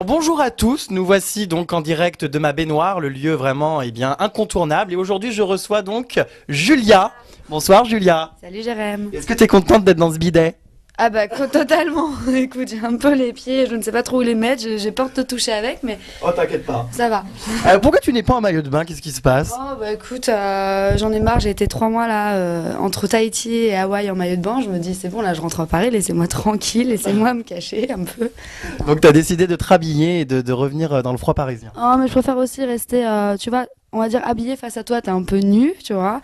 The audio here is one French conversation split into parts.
Bonjour à tous, nous voici donc en direct de ma baignoire, le lieu vraiment incontournable. Et aujourd'hui je reçois donc Julia. Bonsoir Julia. Salut Jérém. Est-ce que tu es contente d'être dans ce bidet? Ah bah totalement. Écoute, j'ai un peu les pieds, je ne sais pas trop où les mettre, j'ai peur de te toucher avec, mais Oh t'inquiète pas. ça va. Pourquoi tu n'es pas en maillot de bain? Qu'est-ce qui se passe? Oh bah écoute, j'en ai marre, j'ai été 3 mois là entre Tahiti et Hawaï en maillot de bain, je me dis c'est bon là je rentre à Paris, laissez-moi tranquille, laissez-moi me cacher un peu. Donc tu as décidé de te rhabiller et de revenir dans le froid parisien. Oh mais je préfère aussi rester, tu vois, on va dire habillée face à toi, t'es un peu nue, tu vois.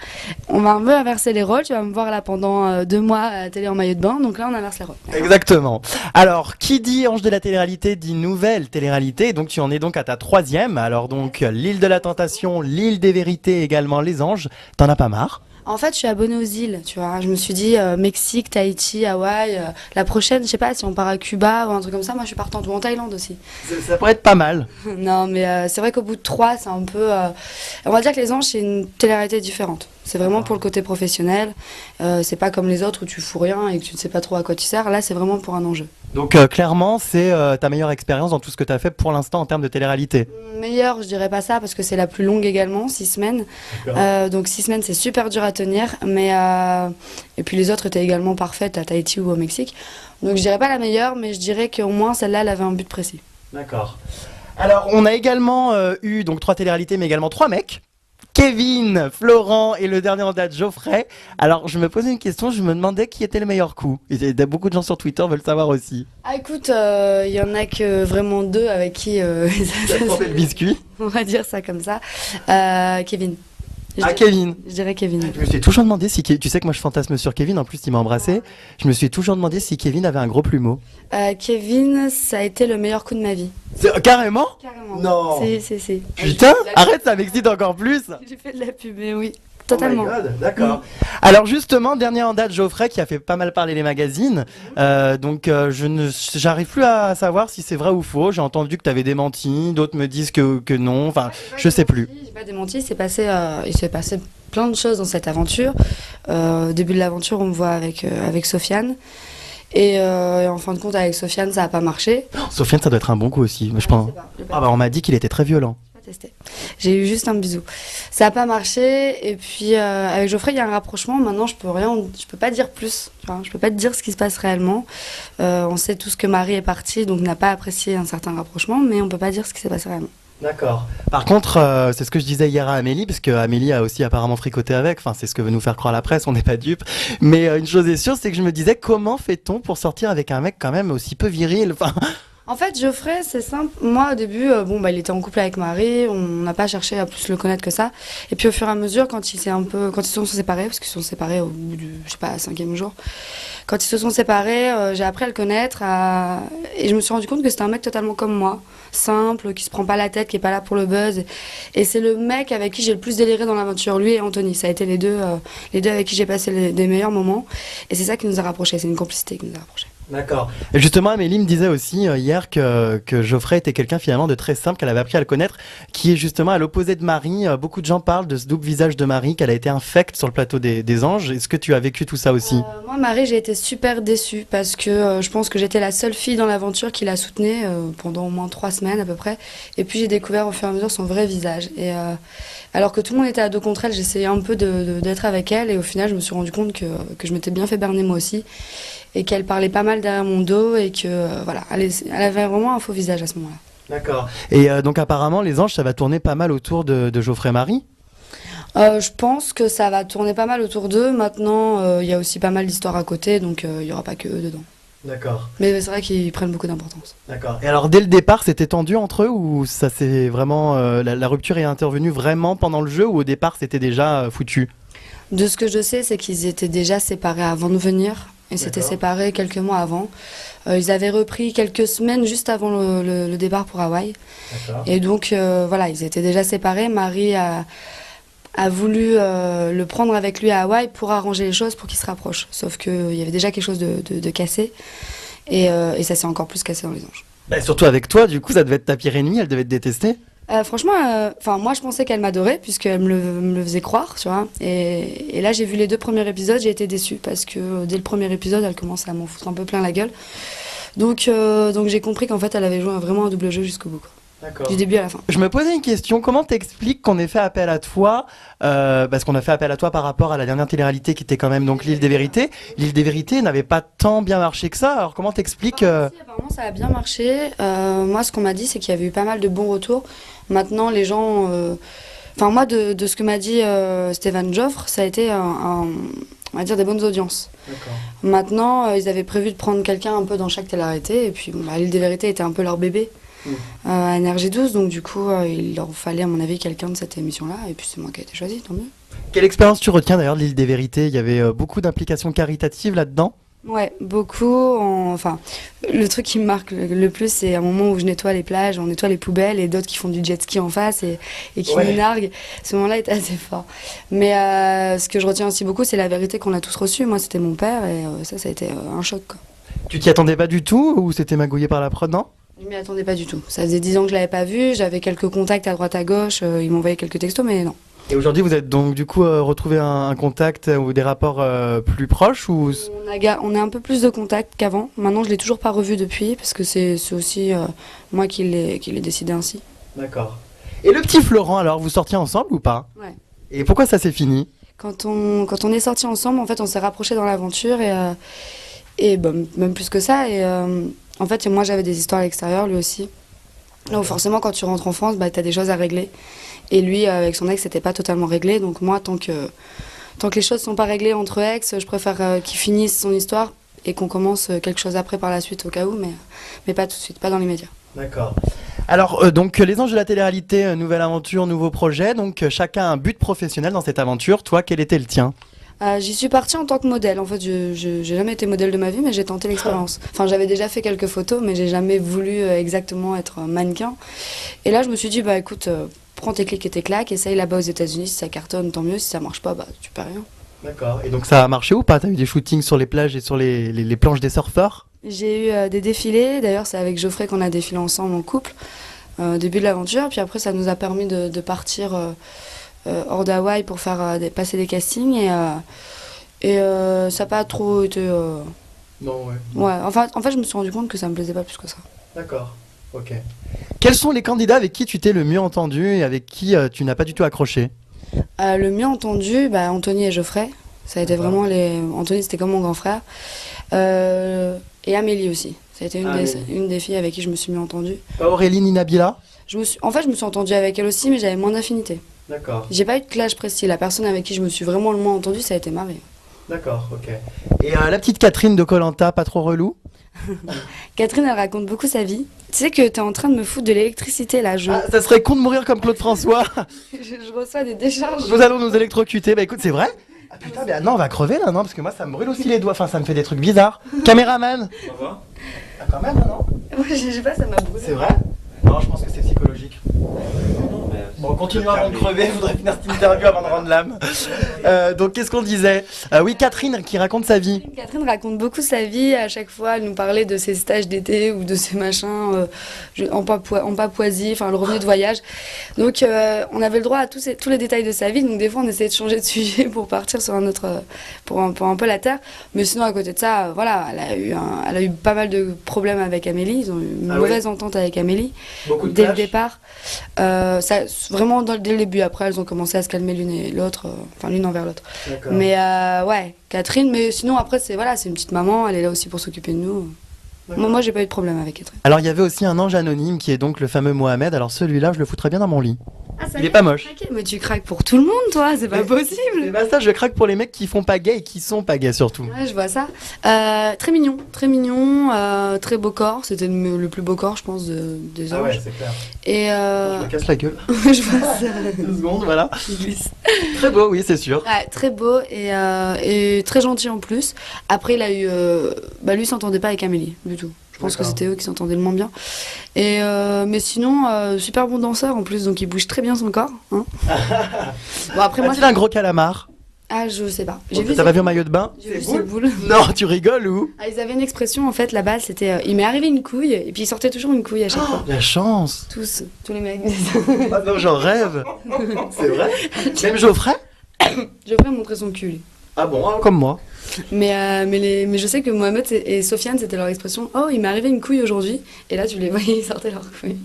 On va un peu inverser les rôles, tu vas me voir là pendant 2 mois à la télé en maillot de bain, donc là on inverse les rôles. Exactement. Alors, qui dit ange de la télé-réalité dit nouvelle télé-réalité. Donc, tu en es donc à ta 3e. Alors, donc, l'île de la tentation, l'île des vérités, également les anges. T'en as pas marre? En fait, je suis abonnée aux îles, tu vois. Je me suis dit Mexique, Tahiti, Hawaï. La prochaine, je sais pas si on part à Cuba ou un truc comme ça. Moi, je suis partante ou en Thaïlande aussi. Ça pourrait être pas mal. Non, mais c'est vrai qu'au bout de 3, c'est un peu. On va dire que les anges, c'est une télé-réalité différente. C'est vraiment pour le côté professionnel. C'est pas comme les autres où tu fous rien et que tu ne sais pas trop à quoi tu sers. Là, c'est vraiment pour un enjeu. Donc, clairement, c'est ta meilleure expérience dans tout ce que tu as fait pour l'instant en termes de télé-réalité. Meilleure, je dirais pas ça parce que c'est la plus longue également, 6 semaines. Donc 6 semaines, c'est super dur à tenir. Mais et puis les autres étaient également parfaites à Tahiti ou au Mexique. Donc je dirais pas la meilleure, mais je dirais qu'au moins celle-là, elle avait un but précis. D'accord. Alors, on a également eu donc 3 télé-réalités, mais également 3 mecs. Kevin, Florent et le dernier en date, Geoffrey. Alors, je me posais une question, je me demandais qui était le meilleur coup. Et beaucoup de gens sur Twitter veulent savoir aussi. Ah écoute, il y en a que vraiment 2 avec qui T'as trempé le biscuit? on va dire ça comme ça. Kevin. Kevin. Je dirais Kevin. Je me suis toujours demandé si... Tu sais que moi je fantasme sur Kevin, en plus il m'a embrassé. Je me suis toujours demandé si Kevin avait un gros plumeau. Kevin, ça a été le meilleur coup de ma vie. Carrément? Carrément. Non. Si. Putain, arrête, ça m'excite encore plus. J'ai fait de la pub, mais oui. Totalement. Oh my God, d'accord. Alors justement, dernier en date, Geoffrey, qui a fait pas mal parler les magazines. J'arrive plus à savoir si c'est vrai ou faux. J'ai entendu que tu avais démenti, d'autres me disent que non. Enfin, je sais plus. J'ai pas démenti, il s'est passé plein de choses dans cette aventure. Au début de l'aventure, on me voit avec Sofiane. Et en fin de compte, avec Sofiane, ça a pas marché. Sofiane, ça doit être un bon coup aussi, je pense. Ah bah on m'a dit qu'il était très violent. Testé. J'ai eu juste un bisou. Ça n'a pas marché et puis avec Geoffrey il y a un rapprochement. Maintenant je peux pas dire plus. Tu vois, je peux pas te dire ce qui se passe réellement. On sait tous que Marie est partie donc n'a pas apprécié un certain rapprochement, mais on peut pas dire ce qui s'est passé réellement. D'accord. Par contre, c'est ce que je disais hier à Amélie, parce que Amélie a aussi apparemment fricoté avec. Enfin, c'est ce que veut nous faire croire la presse. On n'est pas dupes. Mais une chose est sûre, c'est que je me disais comment fait-on pour sortir avec un mec quand même aussi peu viril. Enfin. En fait, Geoffrey, c'est simple. Moi, au début, il était en couple avec Marie. On n'a pas cherché à plus le connaître que ça. Et puis, au fur et à mesure, quand ils se sont séparés, parce qu'ils se sont séparés au bout du, je sais pas, 5e jour. Quand ils se sont séparés, j'ai appris à le connaître. Et je me suis rendu compte que c'était un mec totalement comme moi. Simple, qui se prend pas la tête, qui est pas là pour le buzz. Et c'est le mec avec qui j'ai le plus déliré dans l'aventure. Lui et Anthony. Ça a été les deux avec qui j'ai passé des meilleurs moments. Et c'est ça qui nous a rapprochés. C'est une complicité qui nous a rapprochés. D'accord. Et justement, Amélie me disait aussi hier que Geoffrey était quelqu'un finalement de très simple, qu'elle avait appris à le connaître, qui est justement à l'opposé de Marie. Beaucoup de gens parlent de ce double visage de Marie, qu'elle a été infecte sur le plateau des anges. Est-ce que tu as vécu tout ça aussi? Moi, Marie, j'ai été super déçue parce que je pense que j'étais la seule fille dans l'aventure qui la soutenait pendant au moins 3 semaines à peu près. Et puis j'ai découvert au fur et à mesure son vrai visage. Et alors que tout le monde était à dos contre elle, j'essayais un peu d'être avec elle. Et au final, je me suis rendu compte que je m'étais bien fait berner moi aussi. Et qu'elle parlait pas mal derrière mon dos et que voilà, elle avait vraiment un faux visage à ce moment-là. D'accord. Et donc apparemment, les anges, ça va tourner pas mal autour de Geoffrey Marie? Je pense que ça va tourner pas mal autour d'eux. Maintenant, il y a aussi pas mal d'histoires à côté, donc il y aura pas que eux dedans. D'accord. Mais c'est vrai qu'ils prennent beaucoup d'importance. D'accord. Et alors dès le départ, c'était tendu entre eux ou ça c'est vraiment la rupture est intervenue vraiment pendant le jeu ou au départ c'était déjà foutu? De ce que je sais, c'est qu'ils étaient déjà séparés avant de venir. Ils s'étaient séparés quelques mois avant. Ils avaient repris quelques semaines juste avant le départ pour Hawaï. Et donc, voilà, ils étaient déjà séparés. Marie a voulu le prendre avec lui à Hawaï pour arranger les choses, pour qu'ils se rapprochent. Sauf qu'il y avait déjà quelque chose de cassé. Et ça s'est encore plus cassé dans les anges. Bah, surtout avec toi, du coup, ça devait être ta pire ennemie, elle devait te détester. Franchement, moi je pensais qu'elle m'adorait puisqu'elle me le faisait croire, tu vois. Et là j'ai vu les 2 premiers épisodes, j'ai été déçue parce que dès le premier épisode, elle commence à m'en foutre un peu plein la gueule. Donc j'ai compris qu'en fait, elle avait joué vraiment un double jeu jusqu'au bout, quoi. D'accord. Du début à la fin. Je me posais une question, comment t'expliques qu'on ait fait appel à toi parce qu'on a fait appel à toi par rapport à la dernière télé-réalité qui était quand même donc l'île des vérités. L'île des vérités n'avait pas tant bien marché que ça, alors comment t'expliques Si, apparemment, ça a bien marché. Moi, ce qu'on m'a dit, c'est qu'il y avait eu pas mal de bons retours. Maintenant, les gens... Enfin, moi, de ce que m'a dit Stéphane Joffre, ça a été on va dire des bonnes audiences. D'accord. Maintenant, ils avaient prévu de prendre quelqu'un un peu dans chaque télé-réalité, et puis bon, l'île des vérités était un peu leur bébé. À NRJ12, donc du coup, il leur fallait à mon avis quelqu'un de cette émission-là, et puis c'est moi qui ai été choisi, tant mieux. Quelle expérience tu retiens d'ailleurs de l'île des vérités? Il y avait beaucoup d'implications caritatives là-dedans? Ouais, beaucoup. Enfin, le truc qui me marque le plus, c'est un moment où je nettoie les plages, on nettoie les poubelles, et d'autres qui font du jet ski en face et qui nous narguent. Ce moment-là était assez fort. Mais ce que je retiens aussi beaucoup, c'est la vérité qu'on a tous reçue. Moi, c'était mon père, et ça a été un choc, quoi. Tu t'y attendais pas du tout ou c'était magouillé par la prod, non? Je m'y attendais pas du tout. Ça faisait 10 ans que je l'avais pas vu, j'avais quelques contacts à droite à gauche, ils m'envoyaient quelques textos, mais non. Et aujourd'hui, vous êtes donc du coup retrouvé un contact ou des rapports plus proches ou... On a un peu plus de contacts qu'avant. Maintenant, je l'ai toujours pas revu depuis, parce que c'est aussi moi qui l'ai décidé ainsi. D'accord. Et le petit Florent, alors, vous sortiez ensemble ou pas? Ouais. Et pourquoi ça s'est fini? Quand on est sortis ensemble, en fait, on s'est rapprochés dans l'aventure, et même plus que ça. Et en fait, moi, j'avais des histoires à l'extérieur, lui aussi. Donc forcément, quand tu rentres en France, bah, tu as des choses à régler. Et lui, avec son ex, c'était pas totalement réglé. Donc moi, tant que les choses sont pas réglées entre ex, je préfère qu'il finisse son histoire et qu'on commence quelque chose après par la suite au cas où, mais pas tout de suite, pas dans l'immédiat. D'accord. Alors, donc, les anges de la télé-réalité, nouvelle aventure, nouveau projet. Donc, chacun a un but professionnel dans cette aventure. Toi, quel était le tien? J'y suis partie en tant que modèle. En fait, j'ai jamais été modèle de ma vie, mais j'ai tenté l'expérience. Enfin, j'avais déjà fait quelques photos, mais j'ai jamais voulu exactement être mannequin. Et là, je me suis dit, bah écoute, prends tes clics et tes claques, essaye là-bas aux États-Unis. Si ça cartonne, tant mieux. Si ça marche pas, bah tu perds rien. D'accord. Et donc, ça a marché ou pas? T'as eu des shootings sur les plages et sur les planches des surfeurs? J'ai eu des défilés. D'ailleurs, c'est avec Geoffrey qu'on a défilé ensemble en couple, au début de l'aventure. Puis après, ça nous a permis de partir hors d'Hawaï pour faire passer des castings et ça n'a pas trop été... Non, ouais. Ouais, enfin, en fait, je me suis rendu compte que ça me plaisait pas plus que ça. D'accord, ok. Quels sont les candidats avec qui tu t'es le mieux entendu et avec qui tu n'as pas du tout accroché? Le mieux entendu, bah, Anthony et Geoffrey. Ça a été vraiment Anthony, c'était comme mon grand frère. Et Amélie aussi. Ça a été une des filles avec qui je me suis mieux entendue. Pas Aurélie ni Nabila? En fait, je me suis entendue avec elle aussi, mais j'avais moins d'affinité. D'accord. J'ai pas eu de clash précis. La personne avec qui je me suis vraiment le moins entendue, ça a été Marie. D'accord, ok. Et la petite Catherine de Koh-Lanta, pas trop relou? Catherine, elle raconte beaucoup sa vie. Tu sais que t'es en train de me foutre de l'électricité là. Ça serait con de mourir comme Claude François. je reçois des décharges. Nous allons nous électrocuter. Bah écoute, c'est vrai? Ah putain, mais non, on va crever là, non? Parce que moi, ça me brûle aussi les doigts. Enfin, ça me fait des trucs bizarres. Caméraman. Ça va? Ah, quand même, non? Ouais, je sais pas, ça m'a brûlé. C'est vrai? Non, je pense que c'est psychologique. Bon, continuons avant de crever, je voudrais finir cette interview avant de rendre l'âme. Donc, qu'est-ce qu'on disait? Oui, Catherine qui raconte sa vie. Catherine raconte beaucoup sa vie. À chaque fois, elle nous parlait de ses stages d'été ou de ses machins en Papouasie. Enfin, elle revenait de voyage. Donc, on avait le droit à tous les détails de sa vie. Donc, des fois, on essayait de changer de sujet pour partir sur un autre, pour un peu la terre. Mais sinon, à côté de ça, voilà, elle a eu pas mal de problèmes avec Amélie. Ils ont eu une mauvaise entente avec Amélie. Beaucoup de dès clash. le départ. Vraiment dès le début. Après, elles ont commencé à se calmer l'une et l'autre, enfin l'une envers l'autre. D'accord. Mais ouais, Catherine. Mais sinon après c'est une petite maman. Elle est là aussi pour s'occuper de nous. Moi j'ai pas eu de problème avec Catherine. Alors, il y avait aussi un ange anonyme qui est donc le fameux Mohamed. Alors, celui-là, je le foutrais bien dans mon lit. Ah, ça Il est pas moche. Mais tu craques pour tout le monde, toi. C'est pas Et possible. bah ça, je craque pour les mecs qui font pas gay et qui sont pas gays surtout. Ouais, je vois ça. Très mignon, très beau corps. C'était le plus beau corps, je pense, des anges. c'est clair. Et Je me casse la gueule. je vois ça. 2 secondes, voilà. Il glisse. Très beau, oui, c'est sûr. Ouais, très beau et très gentil en plus. Après, il a eu. Lui, il s'entendait pas avec Amélie, du tout. Je pense que D'accord. c'était eux qui s'entendaient le moins bien. Et, mais sinon, super bon danseur en plus, donc il bouge très bien son corps. Hein. Bon, après, moi. A-t-il un gros calamar? Ah, je sais pas. T'as pas vu en maillot de bain? J'ai vu ses boules. Non, tu rigoles ou? Ah, ils avaient une expression en fait là-bas, c'était il m'est arrivé une couille, et puis il sortait toujours une couille à chaque fois. La chance. Tous les mecs. Ah non, j'en rêve. C'est vrai? Même Geoffrey? Je voudrais montrer son cul. Lui. Ah bon, comme moi. Mais je sais que Mohamed et Sofiane, c'était leur expression. Oh, il m'est arrivé une couille aujourd'hui. Et là, tu les voyais, ils sortaient leur couille.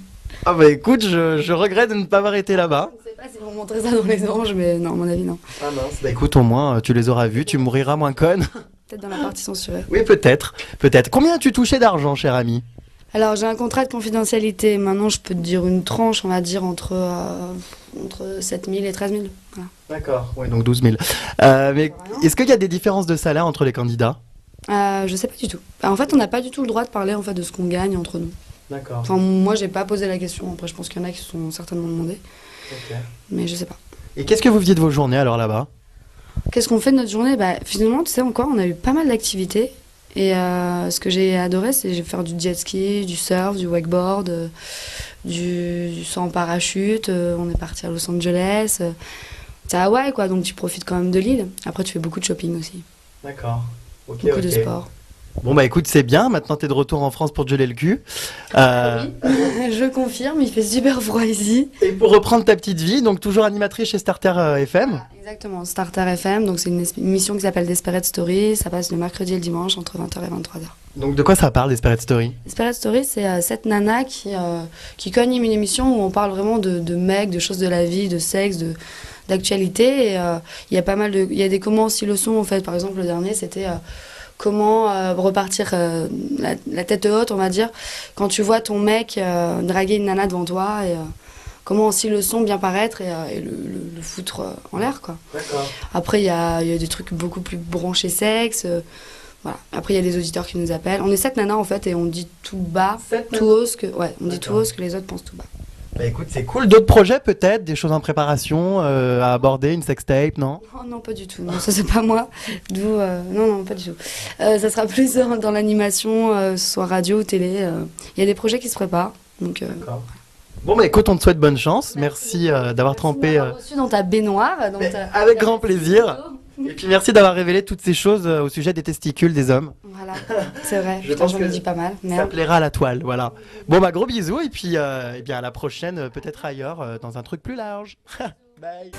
Ah bah écoute, je regrette de ne pas avoir été là-bas. Je sais pas si vont montrer ça dans les oranges, mais non, à mon avis, non. Ah mince. Bah écoute, au moins, tu les auras vus, tu mouriras moins conne. Peut-être dans la partie censurée. Oui, peut-être, peut-être. Combien as-tu touché d'argent, cher ami? Alors, j'ai un contrat de confidentialité. Maintenant, je peux te dire une tranche, on va dire, entre 7 000 et 13 000. Voilà. D'accord, ouais, donc 12 000. Mais est-ce qu'il y a des différences de salaire entre les candidats? Je sais pas du tout. En fait, on n'a pas du tout le droit de parler en fait, de ce qu'on gagne entre nous. D'accord. Enfin, moi, j'ai pas posé la question. Après, je pense qu'il y en a qui se sont certainement demandé. Ok. Mais je sais pas. Et qu'est-ce que vous faisiez de vos journées alors là-bas? Qu'est-ce qu'on fait de notre journée? Bah, finalement, tu sais, encore, on a eu pas mal d'activités. Et ce que j'ai adoré, c'est j'ai faire du jet ski, du surf, du wakeboard, du saut en parachute. On est parti à Los Angeles. C'est à Hawaï, quoi. Donc, tu profites quand même de l'île. Après, tu fais beaucoup de shopping aussi. D'accord. Ok, Beaucoup ok. de sport. Bon bah écoute, c'est bien, maintenant t'es de retour en France pour te geler le cul. Oui, je confirme, il fait super froid ici. Et pour reprendre ta petite vie, donc toujours animatrice chez Starter FM. Exactement, Starter FM, donc c'est une émission qui s'appelle Desperate Story, ça passe le mercredi et le dimanche entre 20h et 23h. Donc de quoi ça parle, Desperate Story? Desperate Story, c'est cette nana qui co-anime une émission où on parle vraiment de mecs, de choses de la vie, de sexe, d'actualité. Et il y a pas mal il y a des comment aussi le sont en fait. Par exemple, le dernier, c'était comment repartir la tête haute, on va dire, quand tu vois ton mec draguer une nana devant toi et comment aussi le son bien paraître et le foutre en l'air, quoi. D'accord. Après, il y a des trucs beaucoup plus branchés sexe. Voilà. Après, il y a des auditeurs qui nous appellent. On est 7 nanas en fait et on dit tout bas, tout haut on dit tout haut ce que les autres pensent tout bas. Bah écoute, c'est cool. D'autres projets peut-être, des choses en préparation à aborder, une sextape, non? Oh non, pas du tout. Non, ça c'est pas moi. Non, pas du tout. Ça sera plus dans l'animation, soit radio ou télé. Il y a des projets qui se préparent. Donc, D'accord. Bon bah écoute, on te souhaite bonne chance. Merci d'avoir trempé. Merci de m'avoir reçu dans ta baignoire. Avec grand plaisir. Et puis merci d'avoir révélé toutes ces choses au sujet des testicules des hommes. Voilà, c'est vrai. Je pense J'en que ai dit pas mal. Ça Merde. plaira à la toile, voilà. Bon bah gros bisous et puis eh bien à la prochaine, peut-être ailleurs, dans un truc plus large. Bye.